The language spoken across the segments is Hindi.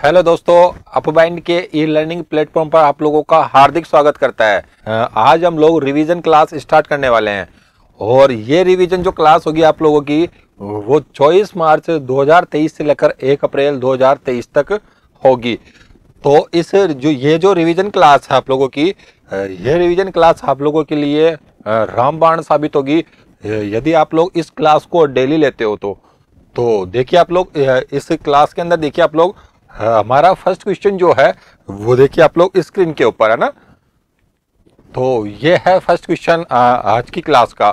हेलो दोस्तों, अपबाइंड के ई लर्निंग प्लेटफॉर्म पर आप लोगों का हार्दिक स्वागत करता है। आज हम लोग रिवीजन क्लास स्टार्ट करने वाले हैं और ये रिवीजन जो क्लास होगी आप लोगों की वो 24 मार्च 2023 से लेकर 1 अप्रैल 2023 तक होगी। तो ये जो रिवीजन क्लास है आप लोगों की, ये रिवीजन क्लास आप लोगों के लिए रामबाण साबित होगी यदि आप लोग इस क्लास को डेली लेते हो तो देखिए आप लोग इस क्लास के अंदर देखिए आप लोग हमारा फर्स्ट क्वेश्चन जो है वो देखिए आप लोग स्क्रीन के ऊपर है ना। तो ये है फर्स्ट क्वेश्चन आज की क्लास का।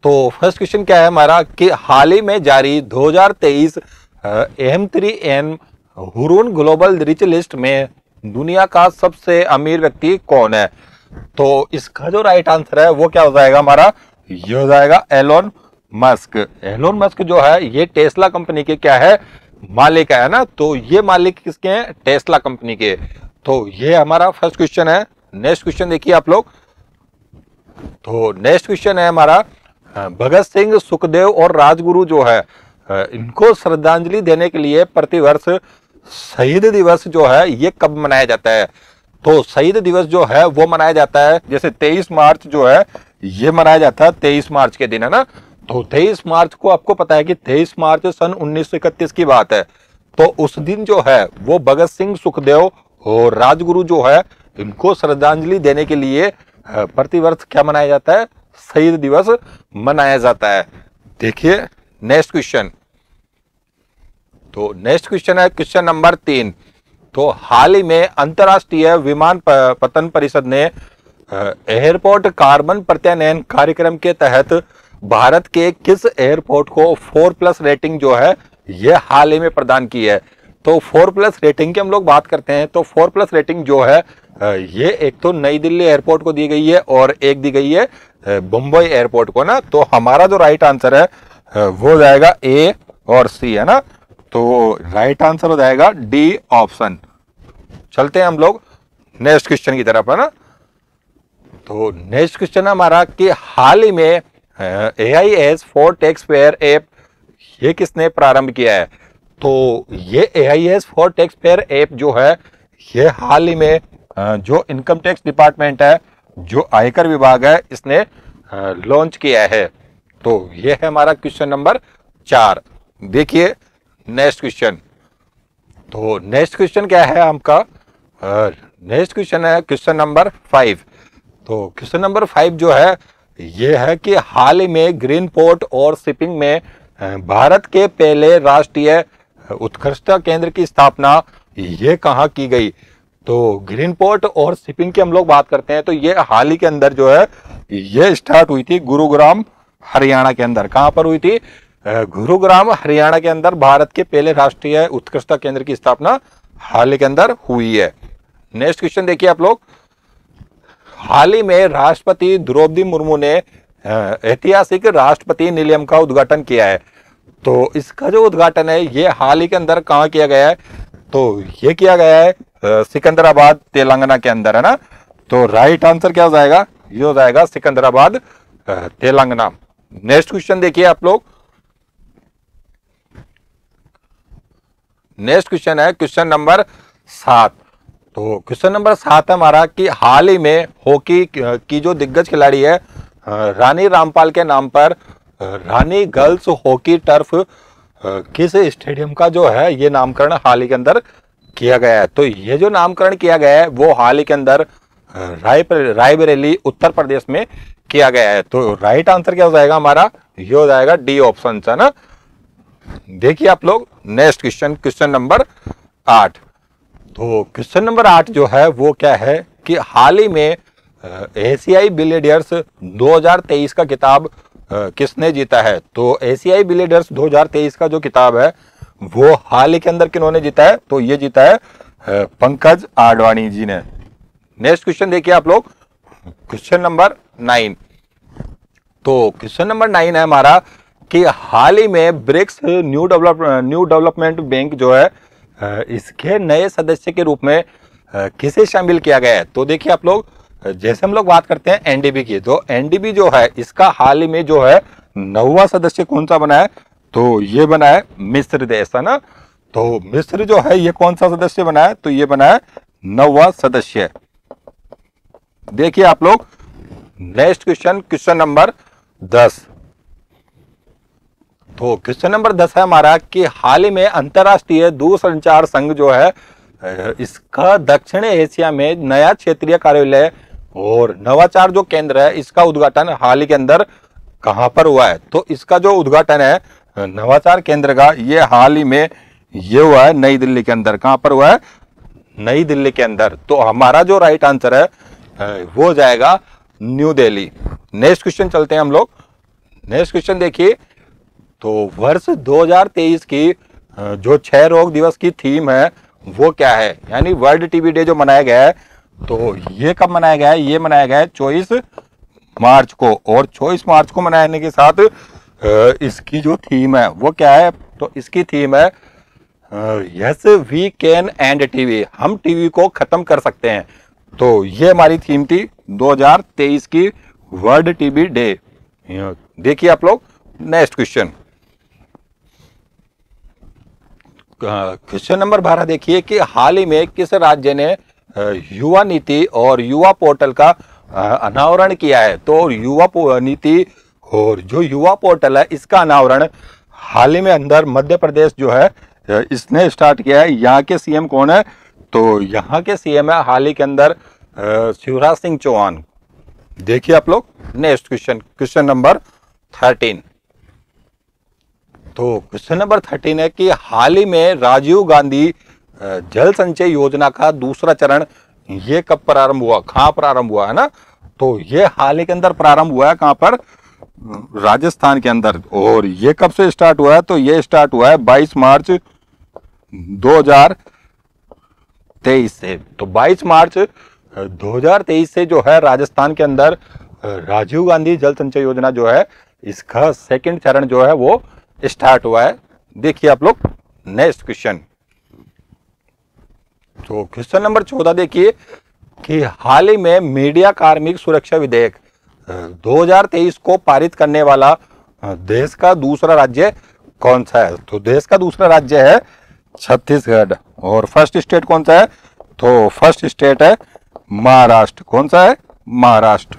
तो फर्स्ट क्वेश्चन क्या है हमारा कि हाल ही में जारी 2023 AM3N Hurun global rich list में दुनिया का सबसे अमीर व्यक्ति कौन है। तो इसका जो राइट आंसर है वो क्या हो जाएगा हमारा, ये हो जाएगा एलोन मस्क। एलोन मस्क जो है ये टेस्ला कंपनी के क्या है, मालिक है ना। तो ये मालिक किसके हैं, टेस्ला कंपनी के। तो ये हमारा फर्स्ट क्वेश्चन है। नेक्स्ट क्वेश्चन देखिए आप लोग। तो नेक्स्ट क्वेश्चन है हमारा भगत सिंह, सुखदेव और राजगुरु जो है इनको श्रद्धांजलि देने के लिए प्रतिवर्ष शहीद दिवस जो है ये कब मनाया जाता है। तो शहीद दिवस जो है वो मनाया जाता है जैसे 23 मार्च जो है ये मनाया जाता है 23 मार्च के दिन है ना। तो 23 मार्च को आपको पता है कि 23 मार्च सन 1931 की बात है। तो उस दिन जो है वो भगत सिंह, सुखदेव और राजगुरु जो है इनको श्रद्धांजलि देने के लिए प्रतिवर्ष क्या मनाया जाता है, शहीद दिवस मनाया जाता है। देखिए नेक्स्ट क्वेश्चन। तो नेक्स्ट क्वेश्चन है क्वेश्चन नंबर 3। तो हाल ही में अंतरराष्ट्रीय विमान पतन परिषद ने एयरपोर्ट कार्बन प्रत्यानयन कार्यक्रम के तहत भारत के किस एयरपोर्ट को 4+ रेटिंग जो है ये हाल ही में प्रदान की है। तो 4+ रेटिंग की हम लोग बात करते हैं तो 4+ रेटिंग जो है ये एक तो नई दिल्ली एयरपोर्ट को दी गई है और एक दी गई है मुंबई एयरपोर्ट को ना। तो हमारा जो राइट आंसर है वो जाएगा ए और सी है ना। तो राइट आंसर हो जाएगा डी ऑप्शन। चलते हैं हम लोग नेक्स्ट क्वेश्चन की तरफ है ना। तो नेक्स्ट क्वेश्चन है हमारा कि हाल ही में AIS for tax payer app ये किसने प्रारंभ किया है। तो ये AIS for tax payer app जो है ये हाल ही में जो इनकम टैक्स डिपार्टमेंट है, जो आयकर विभाग है, इसने लॉन्च किया है। तो ये है हमारा क्वेश्चन नंबर 4। देखिए नेक्स्ट क्वेश्चन। तो नेक्स्ट क्वेश्चन क्या है आपका, नेक्स्ट क्वेश्चन है क्वेश्चन नंबर 5। तो क्वेश्चन नंबर 5 जो है ये है कि हाल ही में ग्रीन पोर्ट और शिपिंग में भारत के पहले राष्ट्रीय उत्कृष्टता केंद्र की स्थापना ये कहाँ की गई। तो ग्रीन पोर्ट और शिपिंग की हम लोग बात करते हैं तो ये हाल ही के अंदर जो है ये स्टार्ट हुई थी गुरुग्राम हरियाणा के अंदर। कहाँ पर हुई थी, गुरुग्राम हरियाणा के अंदर भारत के पहले राष्ट्रीय उत्कृष्टता केंद्र की स्थापना हाल ही के अंदर हुई है। नेक्स्ट क्वेश्चन देखिए आप लोग। हाल ही में राष्ट्रपति द्रौपदी मुर्मू ने ऐतिहासिक राष्ट्रपति निलयम का उद्घाटन किया है। तो इसका जो उद्घाटन है ये हाल ही के अंदर कहाँ किया गया है, तो ये किया गया है सिकंदराबाद तेलंगाना के अंदर है ना। तो राइट आंसर क्या हो जाएगा, ये हो जाएगा सिकंदराबाद तेलंगाना। नेक्स्ट क्वेश्चन देखिए आप लोग। नेक्स्ट क्वेश्चन है क्वेश्चन नंबर 7। तो क्वेश्चन नंबर 7 है हमारा कि हाल ही में हॉकी की जो दिग्गज खिलाड़ी है रानी रामपाल के नाम पर रानी गर्ल्स हॉकी टर्फ किस स्टेडियम का जो है ये नामकरण हाल ही के अंदर किया गया है। तो ये जो नामकरण किया गया है वो हाल ही के अंदर रायबरेली उत्तर प्रदेश में किया गया है। तो राइट आंसर क्या हो जाएगा हमारा, ये हो जाएगा डी ऑप्शन है ना। देखिए आप लोग नेक्स्ट क्वेश्चन, क्वेश्चन नंबर 8। तो क्वेश्चन नंबर 8 जो है वो क्या है कि हाल ही में एशियाई बिलियर्ड्स 2023 का किताब किसने जीता है। तो एशियाई बिलियर्ड्स 2023 का जो किताब है वो हाल ही के अंदर किन्होंने जीता है, तो ये जीता है पंकज आडवाणी जी ने। नेक्स्ट क्वेश्चन देखिए आप लोग, क्वेश्चन नंबर 9। तो क्वेश्चन नंबर 9 है हमारा कि हाल ही में ब्रिक्स न्यू डेवलपमेंट बैंक जो है इसके नए सदस्य के रूप में किसे शामिल किया गया है। तो देखिए आप लोग, जैसे हम लोग बात करते हैं एनडीबी की, तो एनडीबी जो है इसका हाल ही में जो है 9वां सदस्य कौन सा बना है, तो ये बना है मिस्र देश है ना। तो मिस्र जो है ये कौन सा सदस्य बना है? तो ये बना है 9वां सदस्य। देखिए आप लोग नेक्स्ट क्वेश्चन, क्वेश्चन नंबर 10। तो क्वेश्चन नंबर 10 है हमारा कि हाल ही में अंतरराष्ट्रीय दूरसंचार संघ जो है इसका दक्षिण एशिया में नया क्षेत्रीय कार्यालय और नवाचार जो केंद्र है इसका उद्घाटन हाल ही के अंदर कहां पर हुआ है? तो इसका जो उद्घाटन है नवाचार केंद्र का, ये हाल ही में ये हुआ है नई दिल्ली के अंदर। कहां पर हुआ है? नई दिल्ली के अंदर। तो हमारा जो राइट आंसर है वो हो जाएगा न्यू दिल्ली। नेक्स्ट क्वेश्चन चलते हैं हम लोग। नेक्स्ट क्वेश्चन देखिए, तो वर्ष 2023 की जो क्षय रोग दिवस की थीम है वो क्या है? यानी वर्ल्ड टीबी डे जो मनाया गया है, तो ये कब मनाया गया है? ये मनाया गया है 24 मार्च को। और 24 मार्च को मनाने के साथ इसकी जो थीम है वो क्या है? तो इसकी थीम है yes we can end TV, हम टीवी को खत्म कर सकते हैं। तो ये हमारी थीम थी 2023 की वर्ल्ड टीबी डे। देखिए आप लोग नेक्स्ट क्वेश्चन, क्वेश्चन नंबर 12 देखिए कि हाल ही में किस राज्य ने युवा नीति और युवा पोर्टल का अनावरण किया है? तो युवा नीति और जो युवा पोर्टल है इसका अनावरण हाल ही में अंदर मध्य प्रदेश जो है इसने स्टार्ट किया है। यहाँ के सीएम कौन है? तो यहाँ के सीएम है हाल ही के अंदर शिवराज सिंह चौहान। देखिए आप लोग नेक्स्ट क्वेश्चन, क्वेश्चन नंबर 13। तो क्वेश्चन नंबर 13 है कि हाल ही में राजीव गांधी जल संचय योजना का दूसरा चरण ये कब प्रारंभ हुआ? कहां प्रारंभ हुआ है ना? तो ये हाल ही के अंदर प्रारंभ हुआ है। कहां पर? राजस्थान के अंदर। और ये कब से स्टार्ट हुआ है? तो ये स्टार्ट हुआ है 22 मार्च 2023 से। तो 22 मार्च 2023 से जो है राजस्थान के अंदर राजीव गांधी जल संचय योजना जो है इसका सेकंड चरण जो है वो स्टार्ट हुआ है। देखिए आप लोग नेक्स्ट क्वेश्चन, तो क्वेश्चन नंबर 14 देखिए कि हाल ही में मीडिया कार्मिक सुरक्षा विधेयक 2023 को पारित करने वाला देश का दूसरा राज्य कौन सा है? तो देश का दूसरा राज्य है छत्तीसगढ़। और फर्स्ट स्टेट कौन सा है? तो फर्स्ट स्टेट है महाराष्ट्र। कौन सा है? महाराष्ट्र।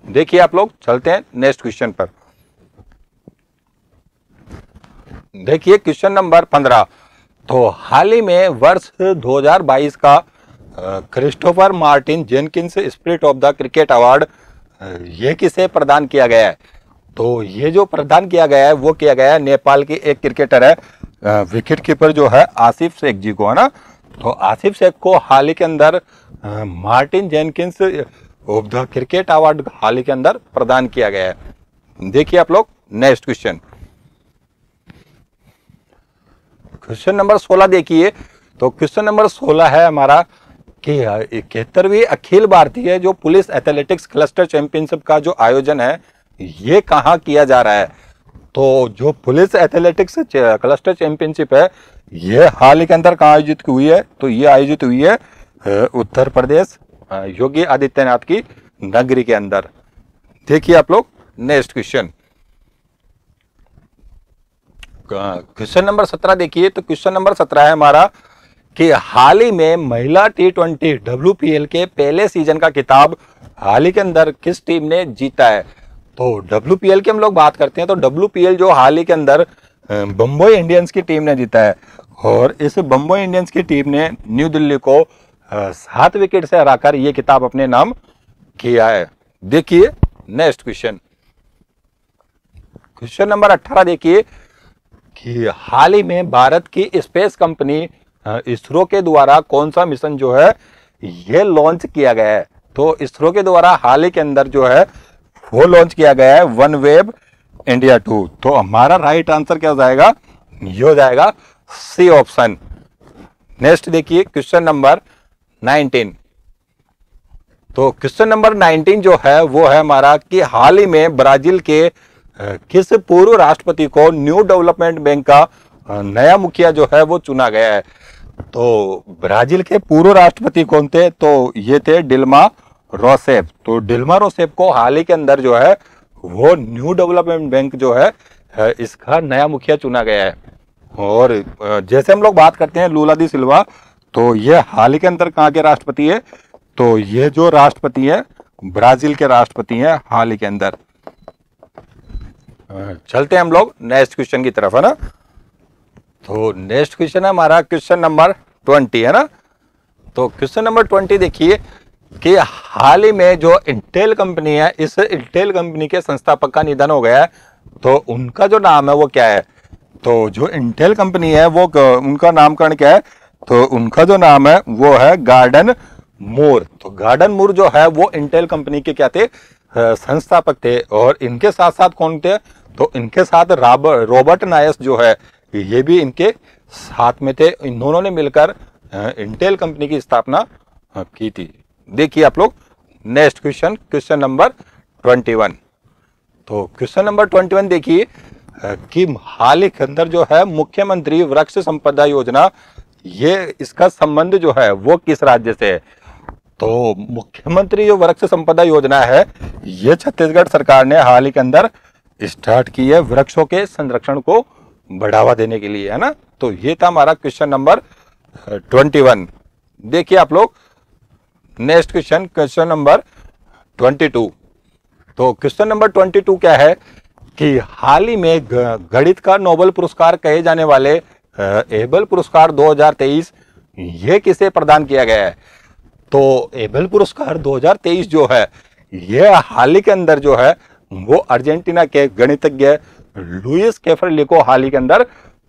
देखिए आप लोग चलते हैं नेक्स्ट क्वेश्चन पर। देखिए क्वेश्चन नंबर 15। तो हाल ही में वर्ष 2022 का Christopher Martin Jenkins spirit of the cricket award ये किसे प्रदान किया गया है? तो ये जो प्रदान किया गया है वो किया गया है नेपाल के एक क्रिकेटर है विकेट कीपर जो है आसिफ शेख जी को, है ना? तो आसिफ शेख को हाल ही के अंदर Martin Jenkins of the cricket award हाल ही के अंदर प्रदान किया गया है। देखिए आप लोग नेक्स्ट क्वेश्चन, क्वेश्चन नंबर 16 देखिए। तो क्वेश्चन नंबर 16 है हमारा कि 71वीं अखिल भारतीय जो पुलिस एथलेटिक्स क्लस्टर चैंपियनशिप का जो आयोजन है ये कहाँ किया जा रहा है? तो जो पुलिस एथलेटिक्स क्लस्टर चैंपियनशिप है ये हाल ही के अंदर कहाँ आयोजित हुई है? तो ये आयोजित हुई है उत्तर प्रदेश योगी आदित्यनाथ की नगरी के अंदर। देखिए आप लोग नेक्स्ट क्वेश्चन, क्वेश्चन नंबर 17 देखिए। तो क्वेश्चन नंबर 17 है हमारा कि हाल ही में महिला T20 WPL के पहले सीजन का खिताब हाल ही के अंदर किस टीम ने जीता है? तो WPL की हम लोग बात करते हैं तो WPL जो हाल ही के अंदर बंबई इंडियंस की टीम ने जीता है। और इस बंबई इंडियंस की टीम ने न्यू दिल्ली को 7 विकेट से हराकर ये खिताब अपने नाम किया है। देखिए नेक्स्ट क्वेश्चन, क्वेश्चन नंबर 18 देखिए कि हाल ही में भारत की स्पेस कंपनी इसरो के द्वारा कौन सा मिशन जो है ये लॉन्च किया गया है? तो इसरो के द्वारा हाल ही के अंदर जो है वो लॉन्च किया गया है OneWeb India 2। तो हमारा राइट आंसर क्या हो जाएगा? ये हो जाएगा सी ऑप्शन। नेक्स्ट देखिए क्वेश्चन नंबर 19। तो क्वेश्चन नंबर 19 जो है वो है हमारा कि हाल ही में ब्राजील के किस पूर्व राष्ट्रपति को न्यू डेवलपमेंट बैंक का नया मुखिया जो है वो चुना गया है? तो ब्राजील के पूर्व राष्ट्रपति कौन थे? तो ये थे डिल्मा रोसेफ। तो डिल्मा रोसेफ को हाल ही के अंदर जो है वो न्यू डेवलपमेंट बैंक जो है इसका नया मुखिया चुना गया है। और जैसे हम लोग बात करते हैं लूला दी सिल्वा, तो ये हाल ही के अंदर कहाँ के राष्ट्रपति है? तो ये जो राष्ट्रपति है ब्राजील के राष्ट्रपति हैं हाल ही के अंदर। चलते हैं हम लोग नेक्स्ट क्वेश्चन की तरफ, है ना। तो नेक्स्ट क्वेश्चन है हमारा क्वेश्चन नंबर 20, है ना। तो क्वेश्चन नंबर 20 देखिए कि हाल ही में जो इंटेल कंपनी है, इस इंटेल कंपनी के संस्थापक का निधन हो गया है, तो उनका जो नाम है वो क्या है? तो जो इंटेल कंपनी है वो उनका नामकरण क्या है? तो उनका जो नाम है वो है गार्डन मूर। तो गार्डन मूर जो है वो इंटेल कंपनी के क्या थे? संस्थापक थे। और इनके साथ साथ कौन थे? तो इनके साथ रॉबर्ट नायस जो है ये भी इनके साथ में थे। इन दोनों ने मिलकर इंटेल कंपनी की स्थापना की थी। देखिए आप लोग नेक्स्ट क्वेश्चन, क्वेश्चन नंबर 21। तो क्वेश्चन नंबर 21 देखिए कि हाल ही के अंदर जो है मुख्यमंत्री वृक्ष संपदा योजना, ये इसका संबंध जो है वो किस राज्य से है? तो मुख्यमंत्री जो वृक्ष संपदा योजना है ये छत्तीसगढ़ सरकार ने हाल ही के अंदर स्टार्ट की है, वृक्षों के संरक्षण को बढ़ावा देने के लिए, है ना। तो ये था हमारा क्वेश्चन नंबर 21। देखिए आप लोग नेक्स्ट क्वेश्चन, क्वेश्चन नंबर 22। तो क्वेश्चन नंबर 22 क्या है कि हाल ही में गणित का नोबेल पुरस्कार कहे जाने वाले एबल पुरस्कार 2023 ये किसे प्रदान किया गया है? तो एबल पुरस्कार 2023 जो है ये हाल ही के अंदर जो है वो अर्जेंटीना के गणितज्ञ लुइस कैफरली को हाल ही के अंदर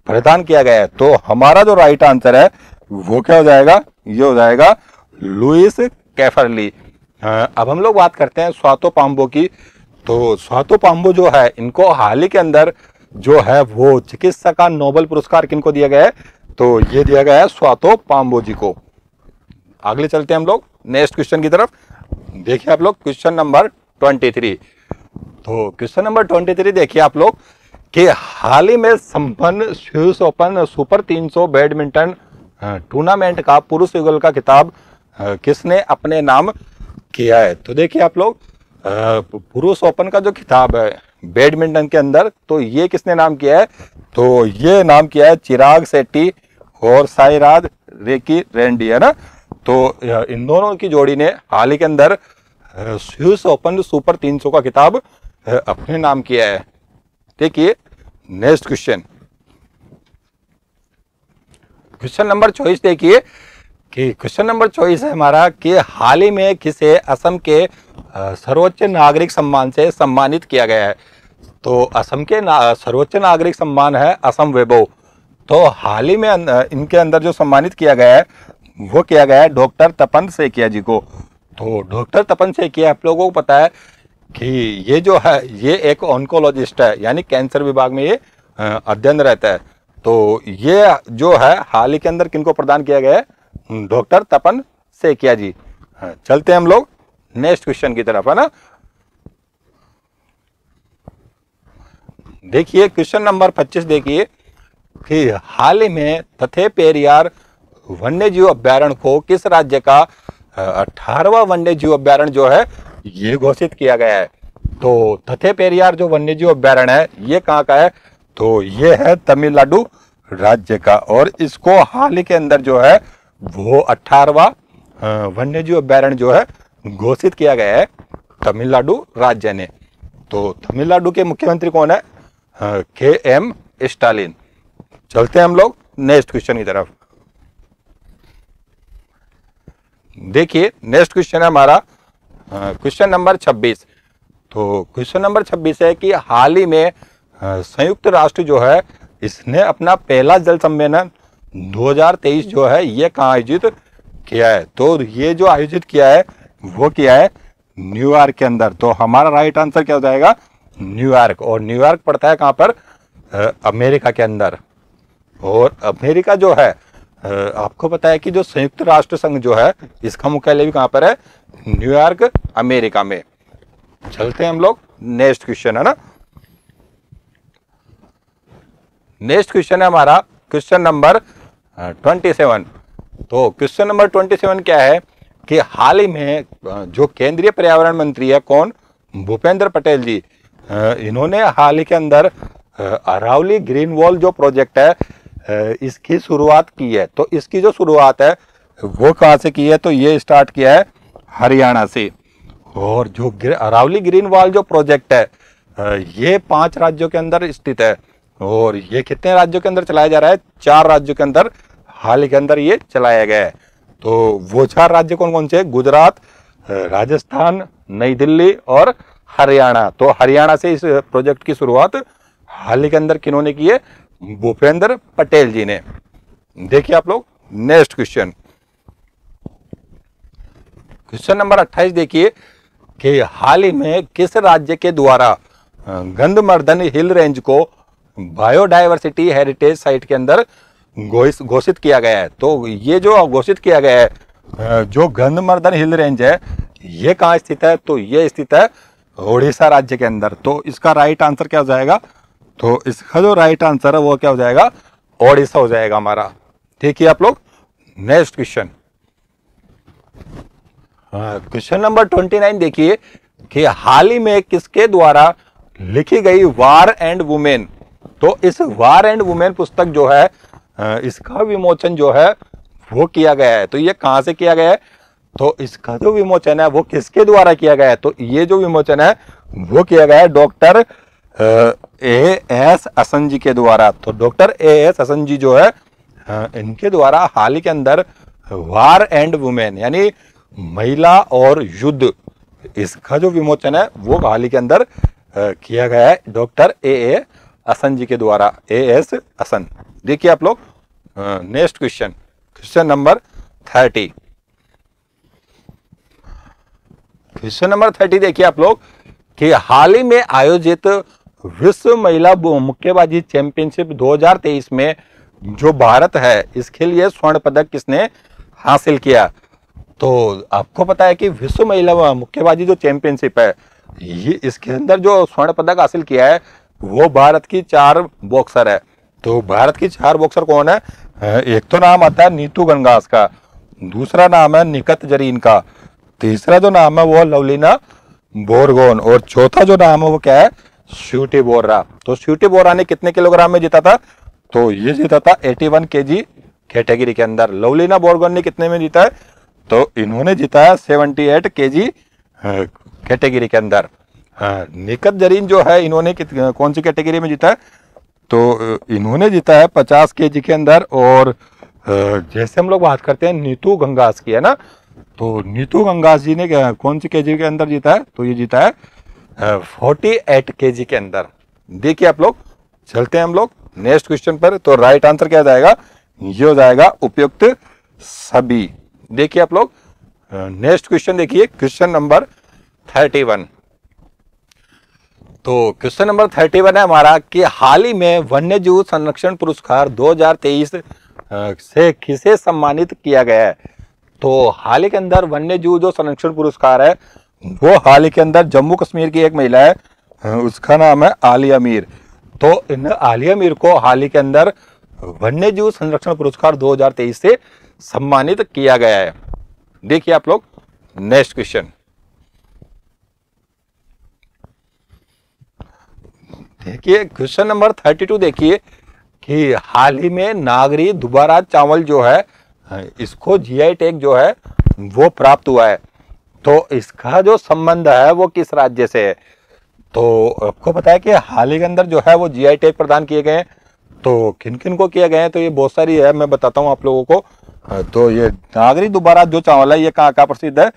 प्रदान किया गया है। तो हमारा जो राइट आंसर है वो क्या हो जाएगा? ये हो जाएगा लुइस कैफरली। अब हम लोग बात करते हैं स्वातो पाम्बो की। तो स्वातो पाम्बो जो है इनको हाल ही के अंदर जो है वो चिकित्सा का नोबेल पुरस्कार किनको दिया गया है? तो ये दिया गया है स्वातो पाम्बो जी को। अगले चलते हैं हम लोग नेक्स्ट क्वेश्चन की तरफ। देखिए आप लोग क्वेश्चन नंबर 23। तो क्वेश्चन नंबर 23 देखिए आप लोग कि हाल ही में संपन्न Swiss open super 300 badminton tournament का पुरुष युगल का खिताब किसने अपने नाम किया है? तो देखिए आप लोग पुरुष ओपन का जो खिताब है बैडमिंटन के अंदर, तो ये किसने नाम किया है? तो ये नाम किया है चिराग शेट्टी और साईराज रेकी रेड्डी, है ना। तो इन दोनों की जोड़ी ने हाल ही के अंदर स्विस ओपन सुपर 300 का खिताब अपने नाम किया है। देखिए नेक्स्ट क्वेश्चन, क्वेश्चन नंबर 24 देखिए कि क्वेश्चन नंबर 24 है हमारा कि हाल ही में किसे असम के सर्वोच्च नागरिक सम्मान से सम्मानित किया गया है? तो असम के सर्वोच्च नागरिक सम्मान है असम वैभव। तो हाल ही में इनके अंदर जो सम्मानित किया गया है वो किया गया है डॉक्टर तपन सेकिया जी को। तो डॉक्टर तपन सेकिया आप लोगों को पता है कि ये जो है ये एक ऑन्कोलॉजिस्ट है, यानी कैंसर विभाग में ये अध्ययन रहता है। तो ये जो है हाल ही के अंदर किनको प्रदान किया गया है? डॉक्टर तपन सेकिया जी। चलते हैं हम लोग नेक्स्ट क्वेश्चन की तरफ, है ना। देखिए क्वेश्चन नंबर 25 देखिए कि हाल ही में तथे पेरियार वन्य जीव अभ्यारण्य को किस राज्य का 18वां वन्य जीव अभ्यारण्य जो है ये घोषित किया गया है? तो तथे पेरियार जो वन्य जीव अभ्यारण्य है ये कहाँ का है? तो ये है तमिलनाडु राज्य का। और इसको हाल ही के अंदर जो है वो 18वां वन्य जीव अभ्यारण्य जो है घोषित किया गया है तमिलनाडु राज्य ने। तो तमिलनाडु के मुख्यमंत्री कौन है? KM Stalin. चलते हैं हम लोग नेक्स्ट क्वेश्चन की तरफ। देखिए नेक्स्ट क्वेश्चन है हमारा क्वेश्चन नंबर 26। तो क्वेश्चन नंबर 26 है कि हाल ही में संयुक्त राष्ट्र जो है इसने अपना पहला जल सम्मेलन 2023 जो है ये कहाँ आयोजित किया है? तो ये जो आयोजित किया है वो किया है न्यूयॉर्क के अंदर। तो हमारा राइट आंसर क्या हो जाएगा? न्यूयॉर्क। और न्यूयॉर्क पड़ता है कहाँ पर? अमेरिका के अंदर। और अमेरिका जो है आपको पता है कि जो संयुक्त राष्ट्र संघ जो है इसका मुख्यालय भी कहाँ पर है? न्यूयॉर्क अमेरिका में। चलते हैं हम लोग नेक्स्ट क्वेश्चन, है ना। नेक्स्ट क्वेश्चन है हमारा क्वेश्चन नंबर 27। तो क्वेश्चन नंबर 27 क्या है कि हाल ही में जो केंद्रीय पर्यावरण मंत्री है कौन? भूपेंद्र पटेल जी। इन्होंने हाल ही के अंदर अरावली ग्रीन वॉल जो प्रोजेक्ट है इसकी शुरुआत की है। तो इसकी जो शुरुआत है वो कहाँ से की है, तो ये स्टार्ट किया है हरियाणा से। और जो अरावली ग्रीन वॉल जो प्रोजेक्ट है ये 5 राज्यों के अंदर स्थित है। और ये कितने राज्यों के अंदर चलाया जा रहा है, 4 राज्यों के अंदर हाल ही के अंदर ये चलाया गया है। तो वो 4 राज्य कौन कौन से, गुजरात, राजस्थान, नई दिल्ली और हरियाणा। तो हरियाणा से इस प्रोजेक्ट की शुरुआत हाल ही के अंदर किन्होंने की है, भूपेंद्र पटेल जी ने। देखिए आप लोग नेक्स्ट क्वेश्चन, क्वेश्चन नंबर 28 देखिए कि हाल ही में किस राज्य के द्वारा गंधमार्दन हिल रेंज को बायोडायवर्सिटी हेरिटेज साइट के अंदर घोषित किया गया है। तो ये जो घोषित किया गया है जो गंधमार्दन हिल रेंज है ये कहाँ स्थित है, तो ये स्थित है उड़ीसा राज्य के अंदर। तो इसका राइट आंसर क्या हो जाएगा, तो इसका जो राइट आंसर है वो क्या हो जाएगा, ओडिशा हो जाएगा हमारा। देखिए आप लोग नेक्स्ट क्वेश्चन, क्वेश्चन नंबर 29 देखिए कि हाल ही में किसके द्वारा लिखी गई वार एंड वुमेन। तो इस वार एंड वुमेन पुस्तक जो है इसका विमोचन जो है वो किया गया है। तो ये कहां से किया गया है, तो इसका जो विमोचन है वो किसके द्वारा किया गया है, तो ये जो विमोचन है वो किया गया है डॉक्टर A.S. असंज जी के द्वारा। तो डॉक्टर A.S. असंज जी जो है इनके द्वारा हाल ही के अंदर वार एंड वुमेन यानी महिला और युद्ध, इसका जो विमोचन है वो हाल ही के अंदर किया गया है डॉक्टर A.A. असन जी के द्वारा, A.S. असन। देखिए आप लोग next question, question number 30, question number 30 देखिए आप लोग कि हाल ही में आयोजित विश्व महिला मुक्केबाजी चैंपियनशिप 2023 में जो भारत है इसके लिए स्वर्ण पदक किसने हासिल किया। तो आपको पता है कि विश्व महिला मुक्केबाजी जो चैंपियनशिप है ये इसके अंदर जो स्वर्ण पदक हासिल किया है वो भारत की 4 बॉक्सर है। तो भारत की 4 बॉक्सर कौन है, एक तो नाम आता है नीतू गंगास का, दूसरा नाम है निकत जरीन का, तीसरा जो नाम है वो लवलीना बोरगोन और चौथा जो नाम है वो क्या है, स्वीटी बोरा। तो स्वीटी बोरा ने कितने किलोग्राम में जीता था, तो ये जीता था 81 केजी कैटेगरी के अंदर। लवलीना बोरगोन ने कितने में जीता है, तो इन्होंने जीता है 78 केजी कैटेगरी के अंदर। निकत जरीन जो है इन्होंने कौन सी कैटेगरी में जीता है, तो इन्होंने जीता है 50 केजी के अंदर। और जैसे हम लोग बात करते हैं नीतू गंगास की है ना, तो नीतू गंगास जी ने कौन सी केजी के अंदर जीता है, तो ये जीता है 48 केजी के अंदर। देखिए आप लोग चलते हैं हम लोग नेक्स्ट क्वेश्चन पर। तो राइट आंसर क्या जाएगा, ये हो जाएगा उपयुक्त सभी। देखिए आप लोग नेक्स्ट क्वेश्चन देखिए, क्वेश्चन नंबर 31। तो क्वेश्चन नंबर 31 है हमारा कि हाल ही में वन्य जीव संरक्षण पुरस्कार 2023 से किसे सम्मानित किया गया है। तो हाल ही के अंदर वन्य जीव जो संरक्षण पुरस्कार है वो हाल ही के अंदर जम्मू कश्मीर की एक महिला है, उसका नाम है आलिया मीर। तो इन आलिया मीर को हाल ही के अंदर वन्य जीव संरक्षण पुरस्कार 2023 से सम्मानित किया गया है। देखिए आप लोग नेक्स्ट क्वेश्चन, देखिए क्वेश्चन नंबर 32 देखिए कि हाल ही में नागरी दुबारा चावल जो है इसको जीआई टैग जो है वो प्राप्त हुआ है। तो इसका जो संबंध है वो किस राज्य से है, तो आपको पता है कि हाल ही के अंदर जो है वो जीआई टैग प्रदान किए गए हैं। तो किन किन को किए गए हैं, तो ये बहुत सारी है, मैं बताता हूँ आप लोगों को। तो ये नागरी दुबारा जो चावल है ये कहाँ कहाँ प्रसिद्ध है,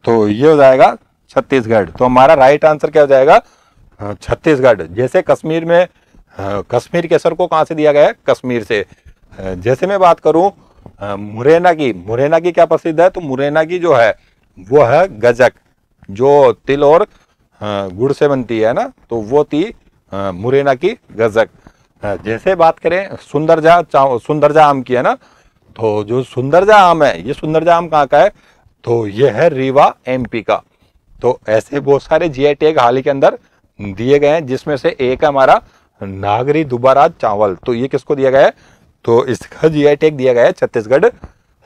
तो ये हो जाएगा छत्तीसगढ़। तो हमारा राइट आंसर क्या हो जाएगा, छत्तीसगढ़। जैसे कश्मीर में कश्मीर केसर को कहाँ से दिया गया है, कश्मीर से। जैसे मैं बात करूं मुरैना की क्या प्रसिद्ध है, तो मुरैना की जो है वो है गजक, जो तिल और गुड़ से बनती है ना, तो वो थी मुरैना की गजक। जैसे बात करें सुंदरजा आम की है ना, तो जो सुंदरजा आम है ये सुंदरजा आम कहाँ का है, तो ये है रीवा एमपी का। तो ऐसे बहुत सारे जीआई टैग हाल ही के अंदर दिए गए हैं, जिसमें से एक है हमारा नागरी दुबारा चावल। तो ये किसको दिया गया है, तो इसका जीआई टैग दिया गया है छत्तीसगढ़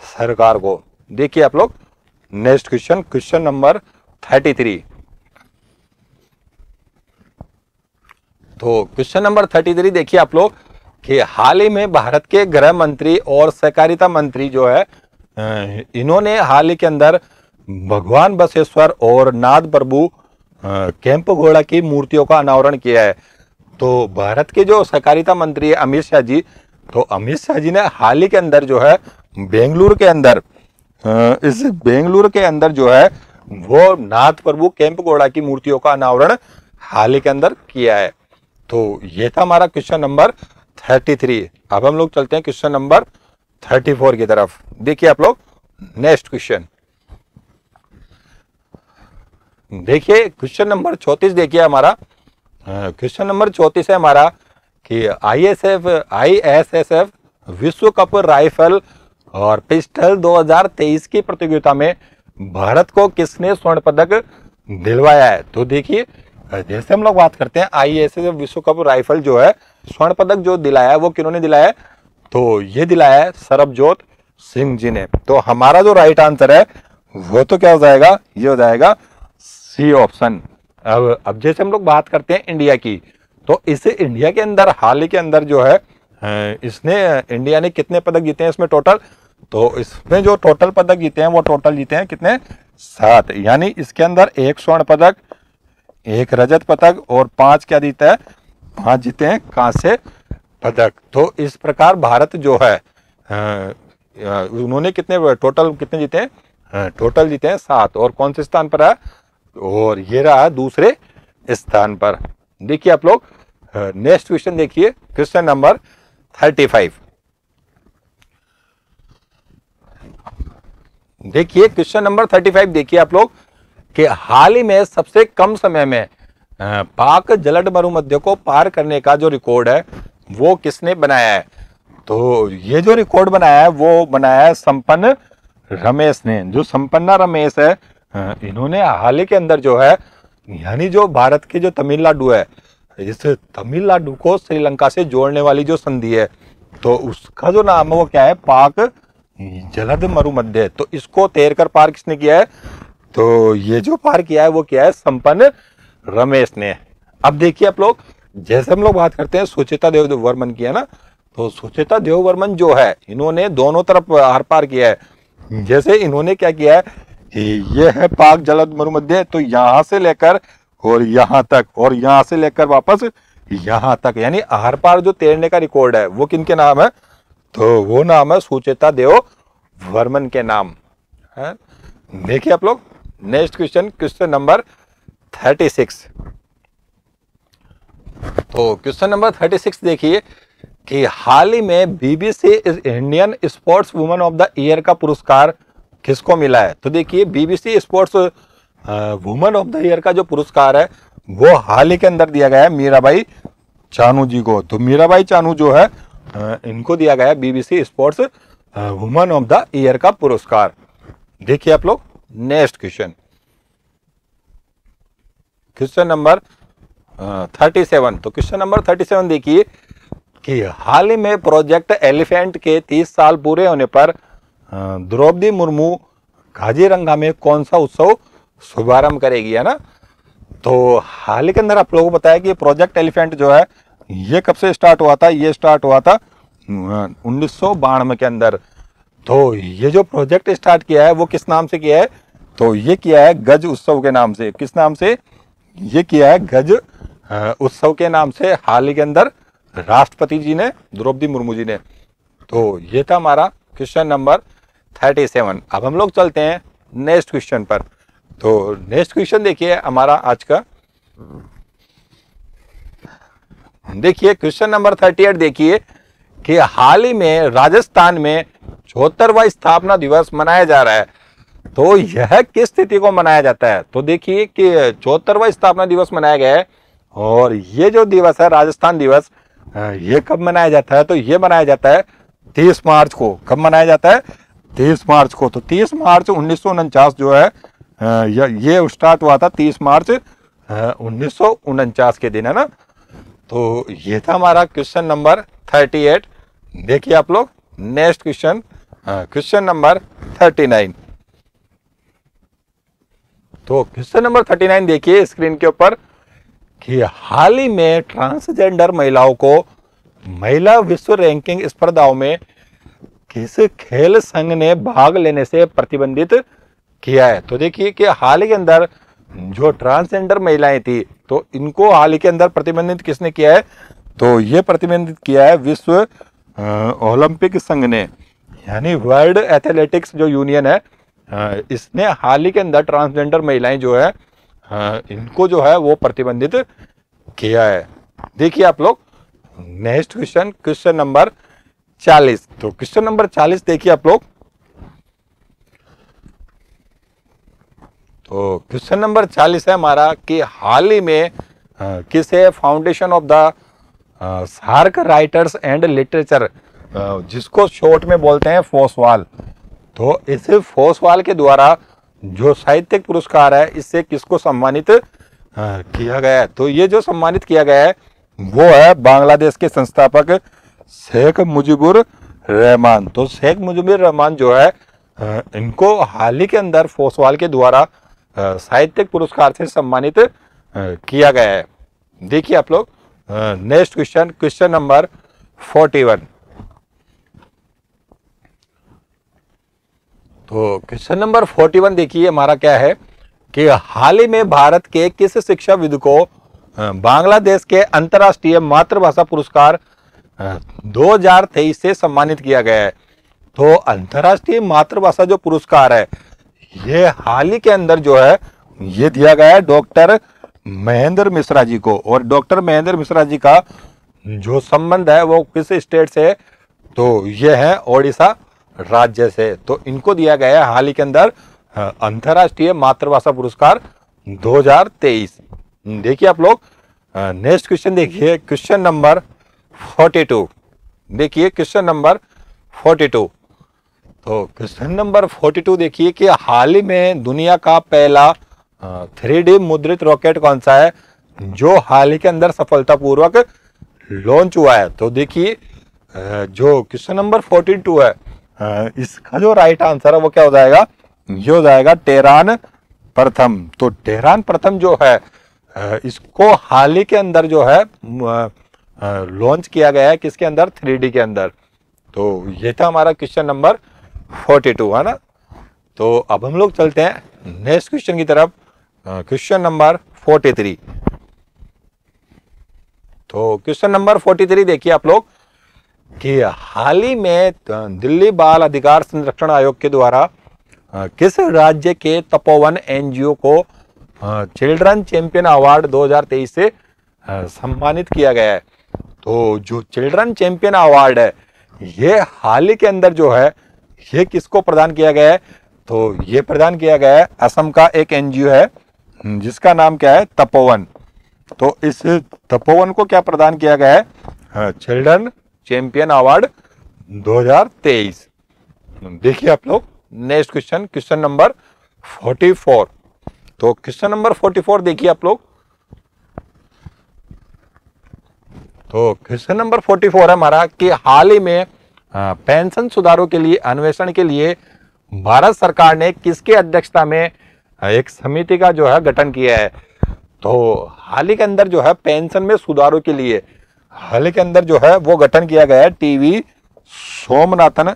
सरकार को। देखिए आप लोग नेक्स्ट क्वेश्चन, क्वेश्चन नंबर 33। तो क्वेश्चन नंबर 33 देखिए आप लोग कि हाल ही में भारत के गृह मंत्री और सहकारिता मंत्री जो है इन्होंने हाल ही के अंदर भगवान बसवेश्वर और नाथ प्रभु केम्पेगौड़ा की मूर्तियों का अनावरण किया है। तो भारत के जो सहकारिता मंत्री अमित शाह जी, तो अमित शाह जी ने हाल ही के अंदर जो है बेंगलुरु के अंदर इस बेंगलुरु के अंदर जो है वो नाथ प्रभु केम्पेगौड़ा की मूर्तियों का अनावरण हाल ही के अंदर किया है। तो ये था हमारा क्वेश्चन नंबर 33। अब हम लोग चलते हैं क्वेश्चन नंबर 34 की तरफ। देखिए आप लोग नेक्स्ट क्वेश्चन देखिए, क्वेश्चन नंबर 34 देखिए हमारा। क्वेश्चन नंबर 34 है हमारा कि ISSF विश्व कप राइफल और पिस्टल 2023 की प्रतियोगिता में भारत को किसने स्वर्ण पदक दिलवाया है। तो देखिए, जैसे हम लोग बात करते हैं ISSF विश्व कप राइफल जो है स्वर्ण पदक जो दिलाया है वो किन्होंने दिलाया है, तो ये दिलाया है सरबजोत सिंह जी ने। तो हमारा जो राइट आंसर है वो तो क्या हो जाएगा, ये हो जाएगा सी ऑप्शन। अब जैसे हम लोग बात करते हैं इंडिया की, तो इस इंडिया के अंदर हाल ही के अंदर जो है इंडिया ने कितने पदक जीते हैं इसमें टोटल, तो इसमें जो टोटल पदक जीते हैं वो टोटल जीते हैं कितने, 7। यानी इसके अंदर 1 स्वर्ण पदक, 1 रजत पदक और 5 क्या जीता है, 5 जीते हैं कांस्य पदक। तो इस प्रकार भारत जो है उन्होंने टोटल कितने जीते हैं, टोटल जीते हैं 7। और कौन से स्थान पर है, और ये रहा दूसरे स्थान पर। देखिए आप लोग नेक्स्ट क्वेश्चन देखिए, क्वेश्चन नंबर 35। देखिए क्वेश्चन नंबर 35 देखिए आप लोग कि हाल ही में सबसे कम समय में पाक जलद मरुमध्य को पार करने का जो रिकॉर्ड है वो किसने बनाया है। तो ये जो रिकॉर्ड बनाया है वो बनाया है संपन्न रमेश ने। जो संपन्ना रमेश है इन्होंने हाल ही के अंदर जो है, यानी जो भारत के जो तमिलनाडु है, इस तमिलनाडु को श्रीलंका से जोड़ने वाली जो संधि है, तो उसका जो नाम है वो क्या है, पाक जलद मरुमध्य। तो इसको तैर कर पार किसने किया है, तो ये जो पार किया है वो क्या है, संपन्न रमेश ने। अब देखिए आप लोग, जैसे हम लोग बात करते हैं सुचेता देव वर्मन की है ना, तो सुचेता देव वर्मन जो है इन्होंने दोनों तरफ आर पार किया है। जैसे इन्होंने क्या किया है, ये है पाक जलद मरुमध्य, तो यहां से लेकर और यहां तक, और यहां से लेकर वापस यहां तक, यानी आर पार जो तैरने का रिकॉर्ड है वो किनके नाम है, तो वो नाम है सुचेता देव वर्मन के नाम है। देखिए आप लोग नेक्स्ट क्वेश्चन, क्वेश्चन नंबर 36। तो क्वेश्चन नंबर 36 देखिए कि हाल ही में BBC Indian sports woman of the year का पुरस्कार किसको मिला है। तो देखिए BBC sports woman of the year का जो पुरस्कार है वो हाल ही के अंदर दिया गया है मीराबाई चानू जी को। तो मीराबाई चानू जो है इनको दिया गया है BBC sports woman of the year का पुरस्कार। देखिए आप लोग नेक्स्ट क्वेश्चन, क्वेश्चन नंबर 37। तो क्वेश्चन नंबर 37 देखिए कि हाल ही में प्रोजेक्ट एलिफेंट के 30 साल पूरे होने पर द्रौपदी मुर्मू काजीरंगा में कौन सा उत्सव शुभारंभ करेगी, है ना। तो हाल ही के अंदर आप लोगों को बताया कि प्रोजेक्ट एलिफेंट जो है ये कब से स्टार्ट हुआ था, ये स्टार्ट हुआ था 1992 के अंदर। तो ये जो प्रोजेक्ट स्टार्ट किया है वो किस नाम से किया है, तो ये किया है गज उत्सव के नाम से। किस नाम से, ये किया है गज उत्सव के नाम से हाल ही के अंदर राष्ट्रपति जी ने, द्रौपदी मुर्मू जी ने। तो ये था हमारा क्वेश्चन नंबर 37। अब हम लोग चलते हैं नेक्स्ट क्वेश्चन पर। तो नेक्स्ट क्वेश्चन देखिए हमारा आज का, देखिए क्वेश्चन नंबर 38 देखिए कि हाल ही में राजस्थान में 74वां स्थापना दिवस मनाया जा रहा है। तो यह किस तिथि को मनाया जाता है। तो देखिए कि 74वां स्थापना दिवस मनाया गया है, और ये जो दिवस है राजस्थान दिवस, ये कब मनाया जाता है, तो ये मनाया जाता है 30 मार्च को। कब मनाया जाता है, 30 मार्च को। तो 30 मार्च 1949 जो है ये स्टार्ट हुआ था 30 मार्च 1949 के दिन, है ना। तो ये था हमारा क्वेश्चन नंबर 38। देखिए आप लोग नेक्स्ट क्वेश्चन, क्वेश्चन नंबर 39। तो क्वेश्चन नंबर 39 देखिए स्क्रीन के ऊपर कि हाल ही में ट्रांसजेंडर महिलाओं को महिला विश्व रैंकिंग स्पर्धाओं में किस खेल संघ ने भाग लेने से प्रतिबंधित किया है? तो देखिए कि हाल ही के अंदर जो ट्रांसजेंडर महिलाएं थी, तो इनको हाल ही के अंदर प्रतिबंधित किसने किया है? तो ये प्रतिबंधित किया है विश्व ओलंपिक संघ ने, यानी वर्ल्ड एथलेटिक्स जो यूनियन है, इसने हाल ही के अंदर ट्रांसजेंडर महिलाएं जो है इनको जो है वो प्रतिबंधित किया है। देखिए आप लोग नेक्स्ट क्वेश्चन, क्वेश्चन नंबर 40। तो क्वेश्चन नंबर 40 देखिए आप लोग। तो क्वेश्चन नंबर 40 है हमारा कि हाल ही में किसे foundation of the SAARC writers and literature, जिसको शॉर्ट में बोलते हैं फोसवाल, तो इस फोसवाल के द्वारा जो साहित्यिक पुरस्कार है इससे किसको सम्मानित किया गया है? तो ये जो सम्मानित किया गया है वो है बांग्लादेश के संस्थापक शेख मुजीबुर रहमान। तो शेख मुजीबुर रहमान जो है इनको हाल ही के अंदर फोसवाल के द्वारा साहित्यिक पुरस्कार से सम्मानित किया गया है। देखिए आप लोग नेक्स्ट क्वेश्चन, क्वेश्चन नंबर 41। तो क्वेश्चन नंबर 41 देखिए हमारा क्या है कि हाल ही में भारत के किस शिक्षाविद को बांग्लादेश के अंतर्राष्ट्रीय मातृभाषा पुरस्कार 2023 से सम्मानित किया गया है? तो अंतर्राष्ट्रीय मातृभाषा जो पुरस्कार है ये हाल ही के अंदर जो है ये दिया गया है डॉक्टर महेंद्र मिश्रा जी को। और डॉक्टर महेंद्र मिश्रा जी का जो संबंध है वो किस स्टेट से? तो ये है ओडिशा राज्य से। तो इनको दिया गया है हाल ही के अंदर अंतर्राष्ट्रीय मातृभाषा पुरस्कार 2023। देखिए आप लोग नेक्स्ट क्वेश्चन देखिए, क्वेश्चन नंबर 42। देखिए क्वेश्चन नंबर 42। तो क्वेश्चन नंबर 42 देखिए कि हाल ही में दुनिया का पहला 3D मुद्रित रॉकेट कौन सा है जो हाल ही के अंदर सफलतापूर्वक लॉन्च हुआ है? तो देखिए जो क्वेश्चन नंबर 42 है इसका जो राइट आंसर है वो क्या हो जाएगा? ये हो जाएगा टेरान प्रथम। तो टेरान प्रथम जो है इसको हाल ही के अंदर जो है लॉन्च किया गया है किसके अंदर? 3D के अंदर। तो ये था हमारा क्वेश्चन नंबर 42 है ना। तो अब हम लोग चलते हैं नेक्स्ट क्वेश्चन की तरफ, क्वेश्चन नंबर 43। तो क्वेश्चन नंबर 43 देखिए आप लोग कि हाल ही में दिल्ली बाल अधिकार संरक्षण आयोग के द्वारा किस राज्य के तपोवन एनजीओ को चिल्ड्रन चैंपियन अवार्ड 2023 से सम्मानित किया गया है? तो जो चिल्ड्रन चैंपियन अवार्ड है ये हाल ही के अंदर जो है ये किसको प्रदान किया गया है? तो ये प्रदान किया गया है असम का एक एनजीओ है जिसका नाम क्या है? तपोवन। तो इस तपोवन को क्या प्रदान किया गया है? Children champion award 2023। देखिए आप लोग नेक्स्ट क्वेश्चन, क्वेश्चन नंबर 44। तो क्वेश्चन नंबर 44 देखिए आप लोग। तो क्वेश्चन नंबर 44 है हमारा कि हाल ही में पेंशन सुधारों के लिए अन्वेषण के लिए भारत सरकार ने किसके अध्यक्षता में एक समिति का जो है गठन किया है? तो हाल ही के अंदर जो है पेंशन में सुधारों के लिए हाल ही के अंदर जो है वो गठन किया गया है टीवी सोमनाथन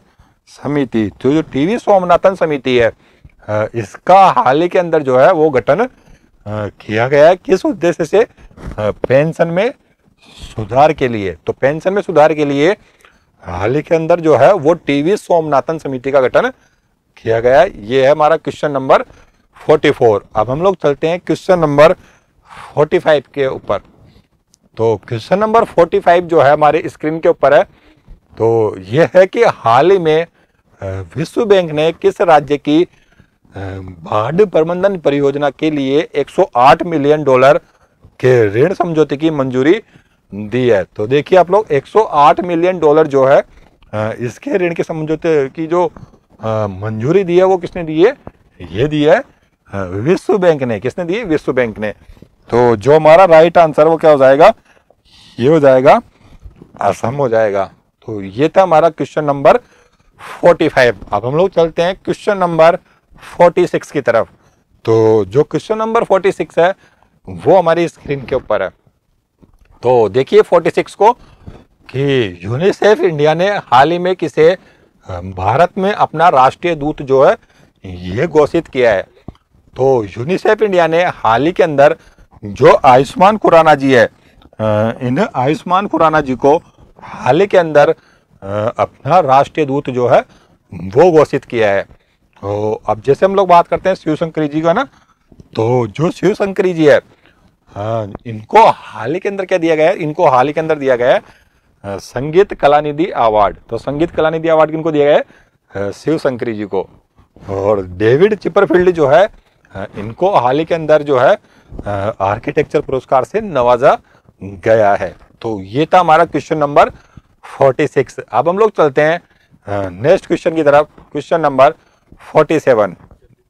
समिति। तो जो टीवी सोमनाथन समिति है इसका हाल ही के अंदर जो है वो गठन किया गया है किस उद्देश्य से? पेंशन में सुधार के लिए। तो पेंशन में सुधार के लिए हाल ही के अंदर जो है वो टीवी सोमनाथन समिति का गठन किया गया है। ये है हमारा क्वेश्चन नंबर 44। अब हम लोग चलते हैं क्वेश्चन नंबर 45 के ऊपर। तो क्वेश्चन नंबर 45 जो है हमारे स्क्रीन के ऊपर है। तो यह है कि हाल ही में विश्व बैंक ने किस राज्य की बाढ़ प्रबंधन परियोजना के लिए $108 मिलियन के ऋण समझौते की मंजूरी दी है? तो देखिए आप लोग $108 मिलियन जो है इसके ऋण के समझौते की जो मंजूरी दी है वो किसने दी है? ये दी है विश्व बैंक ने। किसने दी? विश्व बैंक ने। तो जो हमारा राइट आंसर वो क्या हो जाएगा? ये हो जाएगा असम हो जाएगा। तो ये था हमारा क्वेश्चन नंबर 45। अब हम लोग चलते हैं क्वेश्चन नंबर 46 की तरफ। तो जो क्वेश्चन नंबर 46 है वो हमारी स्क्रीन के ऊपर है। तो देखिए 46 को कि यूनिसेफ इंडिया ने हाल ही में किसे भारत में अपना राष्ट्रीय दूत जो है ये घोषित किया है। तो यूनिसेफ इंडिया ने हाल ही के अंदर जो आयुष्मान खुराना जी है, इन आयुष्मान खुराना जी को हाल ही के अंदर अपना राष्ट्रीय दूत जो है वो घोषित किया है। तो अब जैसे हम लोग बात करते हैं शिवशंकरी जी का ना, तो जो शिवशंकरी जी है इनको हाल ही के अंदर क्या दिया गया है, इनको हाल ही के अंदर दिया गया है संगीत कलानिधि अवार्ड। तो संगीत कलानिधि अवार्ड किनको दिया गया है, शिवशंकरी जी को। और डेविड चिपरफील्ड जो है इनको हाल ही के अंदर जो है आर्किटेक्चर पुरस्कार से नवाजा गया है। तो ये था हमारा क्वेश्चन नंबर 46। अब हम लोग चलते हैं नेक्स्ट क्वेश्चन की तरफ, क्वेश्चन नंबर 47।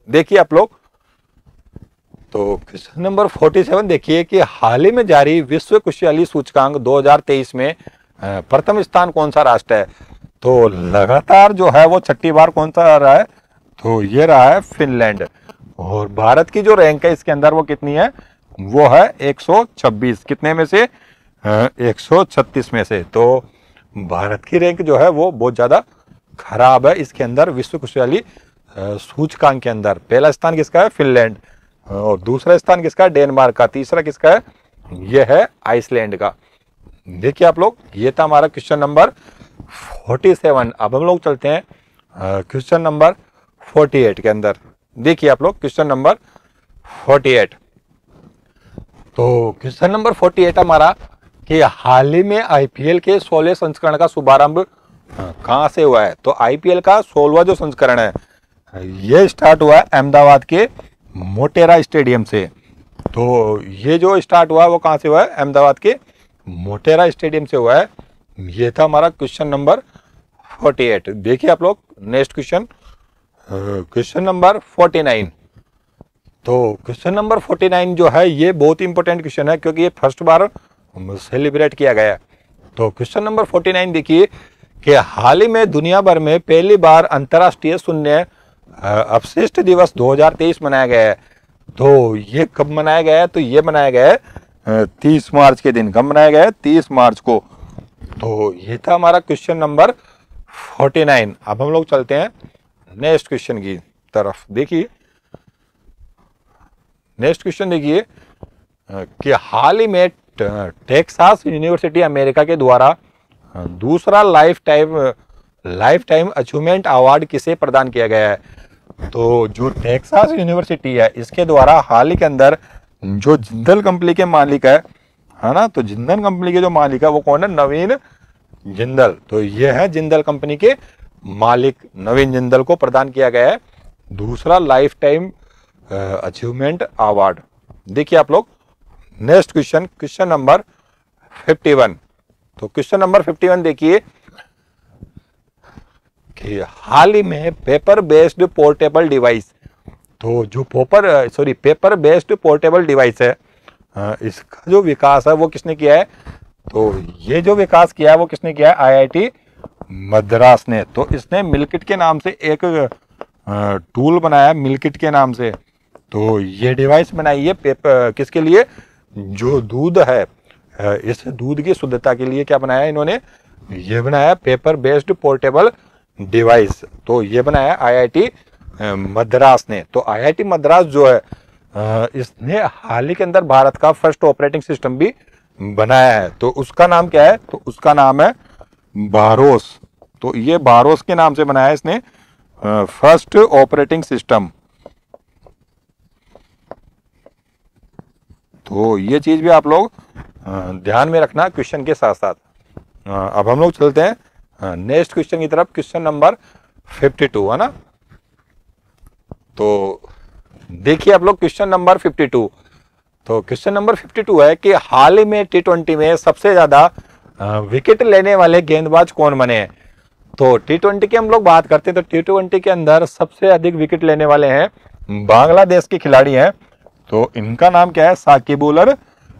देखिए आप लोग, तो क्वेश्चन नंबर 47 देखिए कि हाल ही में जारी विश्व खुशहाली सूचकांक 2023 में प्रथम स्थान कौन सा राष्ट्र है। तो लगातार जो है वो छठी बार कौन सा रहा है, तो ये रहा है फिनलैंड। और भारत की जो रैंक है इसके अंदर वो कितनी है, वो है 126। कितने में से, 136 में से। तो भारत की रैंक जो है वो बहुत ज्यादा खराब है इसके अंदर विश्व खुशहाली सूचकांक के अंदर। पहला स्थान किसका है, फिनलैंड, और दूसरा स्थान किसका है, डेनमार्क का, तीसरा किसका है, ये है आइसलैंड का। देखिए आप लोग, ये था हमारा क्वेश्चन नंबर 47। अब हम लोग चलते हैं क्वेश्चन नंबर 48 के अंदर। देखिए आप लोग क्वेश्चन नंबर 48। तो क्वेश्चन नंबर 48 हमारा कि हाल ही में आईपीएल के 16वें संस्करण का शुभारंभ कहां से हुआ है। तो आईपीएल का 16वां जो संस्करण है ये स्टार्ट हुआ है अहमदाबाद के मोटेरा स्टेडियम से। तो ये जो स्टार्ट हुआ है वो कहां से हुआ है, अहमदाबाद के मोटेरा स्टेडियम से हुआ है। ये था हमारा क्वेश्चन नंबर 48। देखिए आप लोग नेक्स्ट क्वेश्चन, क्वेश्चन नंबर 49। तो क्वेश्चन नंबर 49 जो है ये बहुत इंपॉर्टेंट क्वेश्चन है क्योंकि ये फर्स्ट बार सेलिब्रेट किया गया है। तो क्वेश्चन नंबर 49 देखिए कि हाल ही में दुनिया भर में पहली बार अंतर्राष्ट्रीय शून्य अपशिष्ट दिवस 2023 मनाया गया है। तो ये कब मनाया गया है, तो ये मनाया गया है 30 मार्च के दिन। कब मनाया गया है, 30 मार्च को। तो ये था हमारा क्वेश्चन नंबर 49। अब हम लोग चलते हैं नेक्स्ट क्वेश्चन की तरफ। देखिए नेक्स्ट क्वेश्चन देखिए कि हाल ही में टेक्सास यूनिवर्सिटी अमेरिका के द्वारा दूसरा लाइफ टाइम अचीवमेंट अवार्ड किसे प्रदान किया गया है। तो जो टेक्सास यूनिवर्सिटी है इसके द्वारा हाल ही के अंदर जो जिंदल कंपनी के मालिक है ना, तो जिंदल कंपनी के जो मालिक है वो कौन है, नवीन जिंदल। तो ये है जिंदल कंपनी के मालिक नवीन जिंदल को प्रदान किया गया है दूसरा लाइफ टाइम अचीवमेंट अवार्ड। देखिए आप लोग नेक्स्ट क्वेश्चन, क्वेश्चन नंबर 51। तो क्वेश्चन नंबर 51 देखिए कि हाल ही में पेपर बेस्ड पोर्टेबल डिवाइस, तो जो पेपर बेस्ड पोर्टेबल डिवाइस है इसका जो विकास है वो किसने किया है। तो ये जो विकास किया है वो किसने किया है, आईआईटी मद्रास ने। तो इसने मिल्किट के नाम से एक टूल बनाया, मिल्किट के नाम से। तो ये डिवाइस बनाई है पेपर किसके लिए, जो दूध है इस दूध की शुद्धता के लिए क्या बनाया इन्होंने, ये बनाया पेपर बेस्ड पोर्टेबल डिवाइस। तो ये बनाया आईआईटी मद्रास ने। तो आईआईटी मद्रास जो है इसने हाल ही के अंदर भारत का फर्स्ट ऑपरेटिंग सिस्टम भी बनाया है। तो उसका नाम क्या है, तो उसका नाम है बारोस। तो ये बारोस के नाम से बनाया है इसने फर्स्ट ऑपरेटिंग सिस्टम। तो ये चीज भी आप लोग ध्यान में रखना क्वेश्चन के साथ साथ। अब हम लोग चलते हैं नेक्स्ट क्वेश्चन की तरफ, क्वेश्चन नंबर 52 है ना। तो देखिए आप लोग क्वेश्चन नंबर 52। तो क्वेश्चन नंबर 52 है कि हाल ही में T20 में सबसे ज्यादा विकेट लेने वाले गेंदबाज कौन बने हैं। तो T20 की हम लोग बात करते हैं तो T20 के अंदर सबसे अधिक विकेट लेने वाले हैं बांग्लादेश के खिलाड़ी हैं। तो इनका नाम क्या है, साकिबुल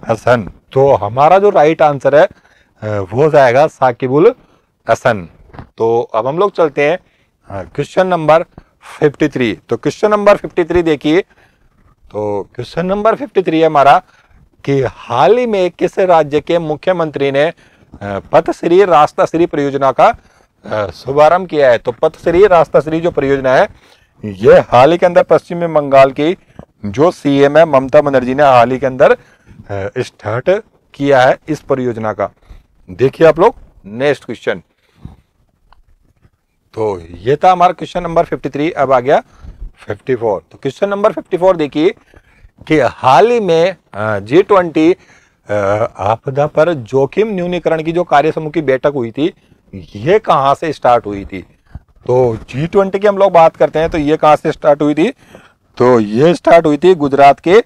हसन। तो हमारा जो राइट आंसर है वो जाएगा साकिबुल हसन। तो अब हम लोग चलते हैं क्वेश्चन नंबर 53। तो क्वेश्चन नंबर 53 देखिए। तो क्वेश्चन नंबर 53 है हमारा कि हाल ही में किस राज्य के मुख्यमंत्री ने पथश्री रास्ताश्री परियोजना का शुभारंभ किया है। तो पथश्री रास्ताश्री जो परियोजना है ये हाल ही के अंदर पश्चिम बंगाल की जो सीएम है ममता बनर्जी ने हाल ही के अंदर स्टार्ट किया है इस परियोजना का। देखिए आप लोग नेक्स्ट क्वेश्चन। तो ये था हमारा क्वेश्चन नंबर 53। अब आ गया 54। तो क्वेश्चन नंबर 54 देखिए कि हाल ही में G20 आपदा पर जोखिम न्यूनीकरण की जो कार्य समूह की बैठक हुई थी ये कहां से स्टार्ट हुई थी। तो G20 की हम लोग बात करते हैं तो ये कहां से स्टार्ट हुई थी। तो ये स्टार्ट हुई थी गुजरात के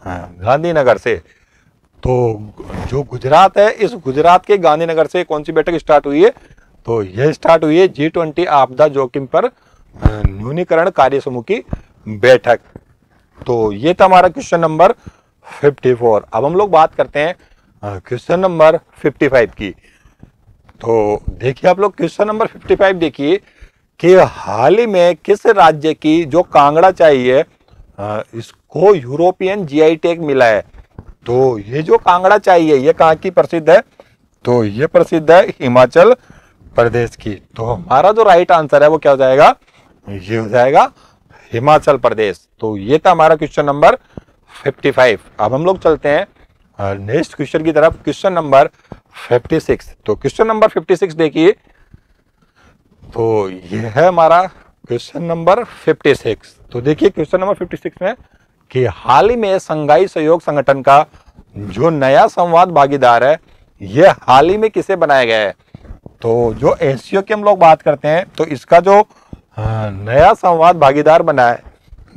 गांधीनगर से। तो जो गुजरात है इस गुजरात के गांधीनगर से कौन सी बैठक स्टार्ट हुई है। तो ये स्टार्ट हुई है G20 आपदा जोखिम पर न्यूनीकरण कार्य समूह की बैठक। तो ये था हमारा क्वेश्चन नंबर 54। अब हम लोग बात करते हैं क्वेश्चन नंबर 55 की। तो देखिए आप लोग क्वेश्चन नंबर 55 देखिए कि हाल ही में किस राज्य की जो कांगड़ा चाय है इसको यूरोपियन जीआई टैग मिला है। तो ये जो कांगड़ा चाय है ये कहाँ की प्रसिद्ध है। तो ये प्रसिद्ध है हिमाचल प्रदेश की। तो हमारा जो राइट आंसर है वो क्या हो जाएगा, ये हो जाएगा हिमाचल प्रदेश। तो ये था हमारा क्वेश्चन नंबर 55। अब हम लोग चलते हैं नेक्स्ट क्वेश्चन की तरफ, क्वेश्चन नंबर 56। तो क्वेश्चन नंबर 56 देखिए। तो ये है हमारा क्वेश्चन नंबर 56। तो देखिए क्वेश्चन नंबर 56 में कि हाल ही में संघाई सहयोग संगठन का जो नया संवाद भागीदार है ये हाल ही में किसे बनाया गया है। तो जो एससीओ की हम लोग बात करते हैं तो इसका जो नया संवाद भागीदार बना है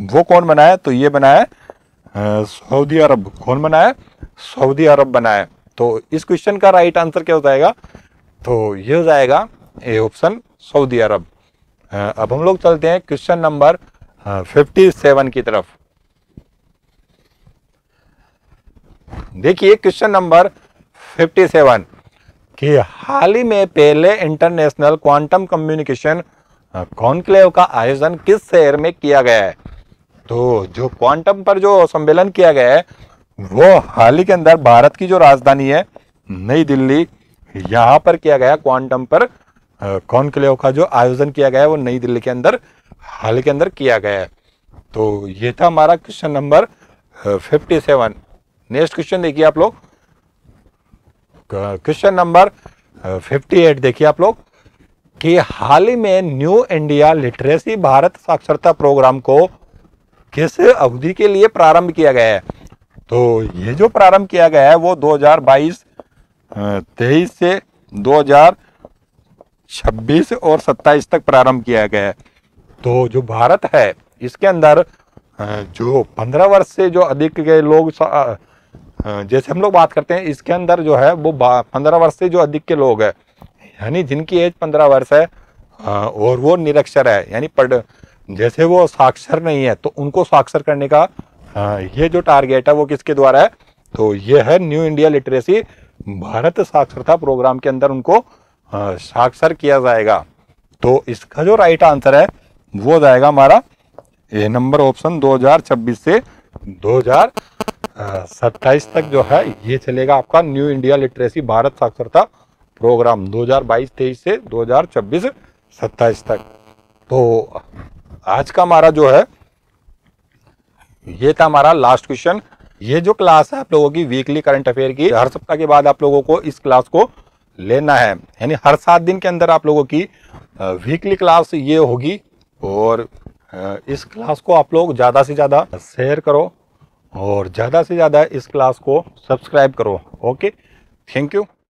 वो कौन बना है। तो ये बना है सऊदी अरब। कौन बना है, सऊदी अरब बना है। तो इस क्वेश्चन का राइट आंसर क्या हो जाएगा। तो ये हो जाएगा ए ऑप्शन सऊदी अरब। अब हम लोग चलते हैं क्वेश्चन नंबर 57 की तरफ। देखिए क्वेश्चन नंबर 57 कि हाल ही में पहले इंटरनेशनल क्वांटम कम्युनिकेशन कॉन्क्लेव का आयोजन किस शहर में किया गया है। तो जो क्वांटम पर जो सम्मेलन किया गया है वो हाल ही के अंदर भारत की जो राजधानी है नई दिल्ली यहाँ पर किया गया। क्वांटम पर कॉन्क्लेव का जो आयोजन किया गया है वो नई दिल्ली के अंदर हाल ही के अंदर किया गया है। तो ये था हमारा क्वेश्चन नंबर 57। नेक्स्ट क्वेश्चन देखिए आप लोग, क्वेश्चन नंबर 58 देखिए आप लोग कि हाल ही में न्यू इंडिया लिटरेसी भारत साक्षरता प्रोग्राम को किस अवधि के लिए प्रारंभ किया गया है। तो ये जो प्रारंभ किया गया है वो 2022-23 से 2026 और 27 तक प्रारंभ किया गया है। तो जो भारत है इसके अंदर जो 15 वर्ष से जो अधिक के लोग जैसे हम लोग बात करते हैं इसके अंदर जो है वो 15 वर्ष से जो अधिक के लोग हैं यानी जिनकी एज 15 वर्ष है और वो निरक्षर है यानी जैसे वो साक्षर नहीं है तो उनको साक्षर करने का ये जो टारगेट है वो किसके द्वारा है। तो ये है न्यू इंडिया लिटरेसी भारत साक्षरता प्रोग्राम के अंदर उनको साक्षर किया जाएगा। तो इसका जो राइट आंसर है वो हो जाएगा हमारा ए नंबर ऑप्शन 2026 से 2027 तक जो है ये चलेगा आपका न्यू इंडिया लिटरेसी भारत साक्षरता प्रोग्राम 2022-23 से 2026-27 तक। तो आज का हमारा जो है ये था हमारा लास्ट क्वेश्चन। ये जो क्लास है आप लोगों की वीकली करंट अफेयर की हर सप्ताह के बाद आप लोगों को इस क्लास को लेना है यानी हर 7 दिन के अंदर आप लोगों की वीकली क्लास ये होगी। और इस क्लास को आप लोग ज़्यादा से ज़्यादा शेयर करो और ज़्यादा से ज़्यादा इस क्लास को सब्सक्राइब करो। Okay, thank you.